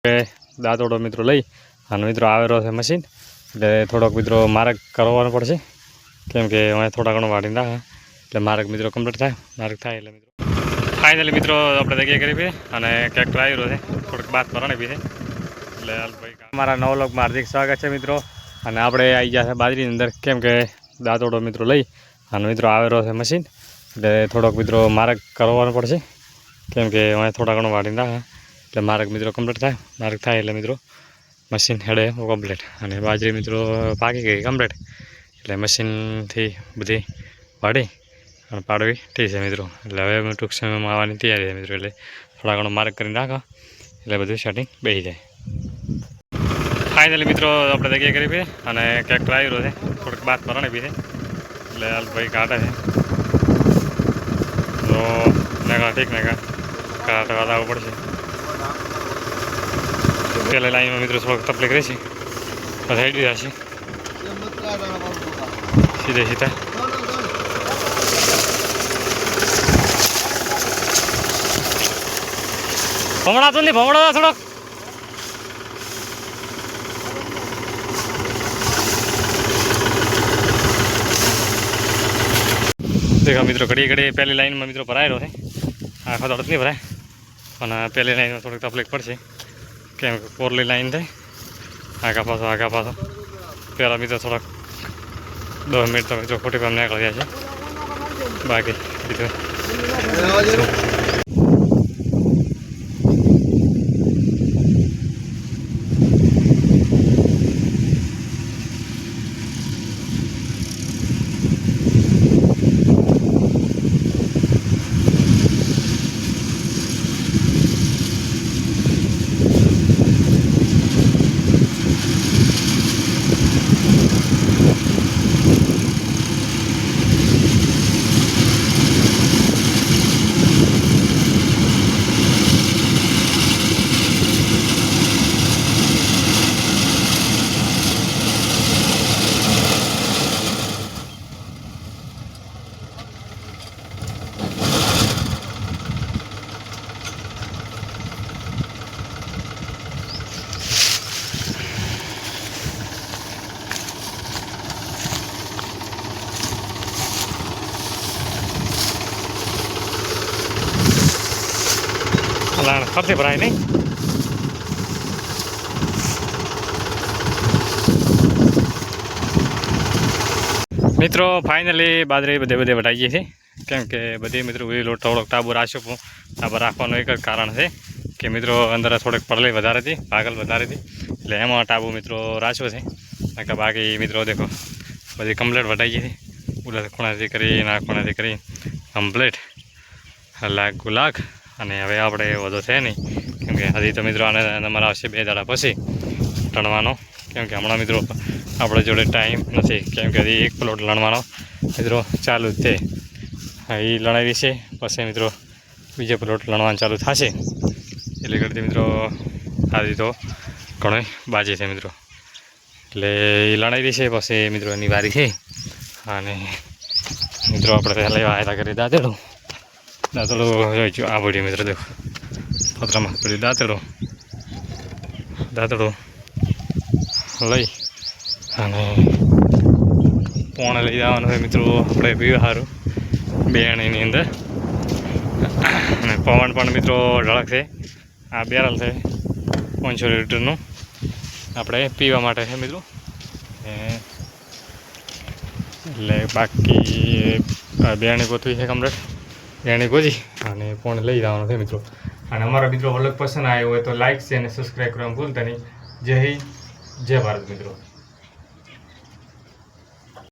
દાંતોડો મિત્રો લઈ અને મિત્રો આવેલો છે મશીન એટલે થોડોક મિત્રો માર્ગ કરવાનો પડશે કેમ કે અમે થોડા ઘણું વાળી નાખે એટલે માર્ગ મિત્રો કમ્પ્લીટ થાય માર્ગ થાય એટલે મિત્રો ફાઇનલી મિત્રો આપણે જગ્યાએ કરી પીએ અને ક્યાંક આવ્યો છે થોડીક બાત પરણે બી છે એટલે ભાઈ અમારા નવ લોકમાં હાર્દિક સ્વાગત છે મિત્રો અને આપણે આવી ગયા છે બાજરીની અંદર કેમ કે દાંતોડો મિત્રો લઈ અને મિત્રો આવેલો છે મશીન એટલે થોડોક મિત્રો માર્ગ કરવાનો પડશે કેમ કે અમે થોડા ઘણું વાળી નાખે એટલે માર્ગ મિત્રો કમ્પ્લીટ થાય માર્ગ થાય એટલે મિત્રો મશીન હેડે કમ્પ્લીટ અને બાજરી મિત્રો પાકી ગઈ કમ્પ્લીટ એટલે મશીનથી બધી વાળી અને પાડવી ઠીક છે મિત્રો એટલે હવે ટૂંક સમયમાં આવવાની તૈયારી છે મિત્રો એટલે થોડા ઘણો માર્ગ કરી નાખો એટલે બધું સેટિંગ બેસી જાય ફાઇનલી મિત્રો આપણે જગ્યાએ કરી પીએ અને ક્યાંક આવ્યો છે થોડીક બાત પરણે બી છે એટલે ભાઈ કાઢે છે તો નેગા ઠીક નેગા કાઢવા આવવું પડશે પહેલાં લાઈનમાં મિત્રો થોડોક તકલીફ રહેશે પછી હેડી જશે સીધે સીધા ભમણા તો નહીં ભમણો થોડોક દેખા મિત્રો ઘડી ઘડી પહેલી લાઈનમાં મિત્રો ભરાયેલો છે આખો દોડ નહીં ભરાય પણ પહેલી લાઈનમાં થોડીક તકલીફ પડશે કેમ કે કોરલી લાઈન થાય આગા પાછો પહેલાં મિત્રો થોડાક 10 મિનિટ તો મિત્રો ખોટી કામ નીકળી જાય છે બાકી કીધું ફરતી ભરાય નહીં મિત્રો ફાઇનલી બાજરી બધે વટાઈ ગઈ છે કેમ કે બધી મિત્રો લોટ થોડોક ટાબુ રાખવાનું એક જ કારણ છે કે મિત્રો અંદર થોડીક પડલી વધારે હતી પાગલ વધારે હતી એટલે એમાં ટાબુ મિત્રો રાખ્યો છે બાકી મિત્રો દેખો બધી કમ્પ્લેટ વટાઈ ગઈ છે ઉલા ખૂણાથી કરી ના ખૂણાથી કરી કમ્પ્લેટ લાખ અને હવે આપણે વધુ છે નહીં કેમ કે હજી તો મિત્રો આને અમારા આવશે 2 દાડા પછી લણવાનો કેમ કે હમણાં મિત્રો આપણે જોડે ટાઈમ નથી કેમ કે હજી એક પ્લોટ લણવાનો મિત્રો ચાલુ જ છે એ લણાવી છે પછી મિત્રો બીજો પ્લોટ લણવાનું ચાલુ થશે એટલે કરતી મિત્રો હજી તો ઘણો બાજી છે મિત્રો એટલે એ લણાવી છે પછી મિત્રો એની વારી છે અને મિત્રો આપણે પહેલાં લેવા આવ્યા કરી દાંતેડું જોઈશું આ પડ્યું મિત્રો દેખો પતરામાં પડ્યું દાંતડું લઈ અને પોણે લઈ જવાનું હોય મિત્રો આપણે પીવા સારું બેણીની અંદર અને પવન પણ મિત્રો ઢળક છે આ બેરલ છે 500 લીટરનું આપણે પીવા માટે છે મિત્રો એટલે બાકી બેણી ગોતવી છે કમ્પ્લીટ બેણી ગોજી અને પોણે લઈ જવાનું છે મિત્રો અને અમારો મિત્રો વ્લોગ પસંદ આવ્યો હોય તો લાઈક છે અને સબસ્ક્રાઈબ કરવાનું ભૂલતા નહીં જય હિન્દ જય ભારત મિત્રો।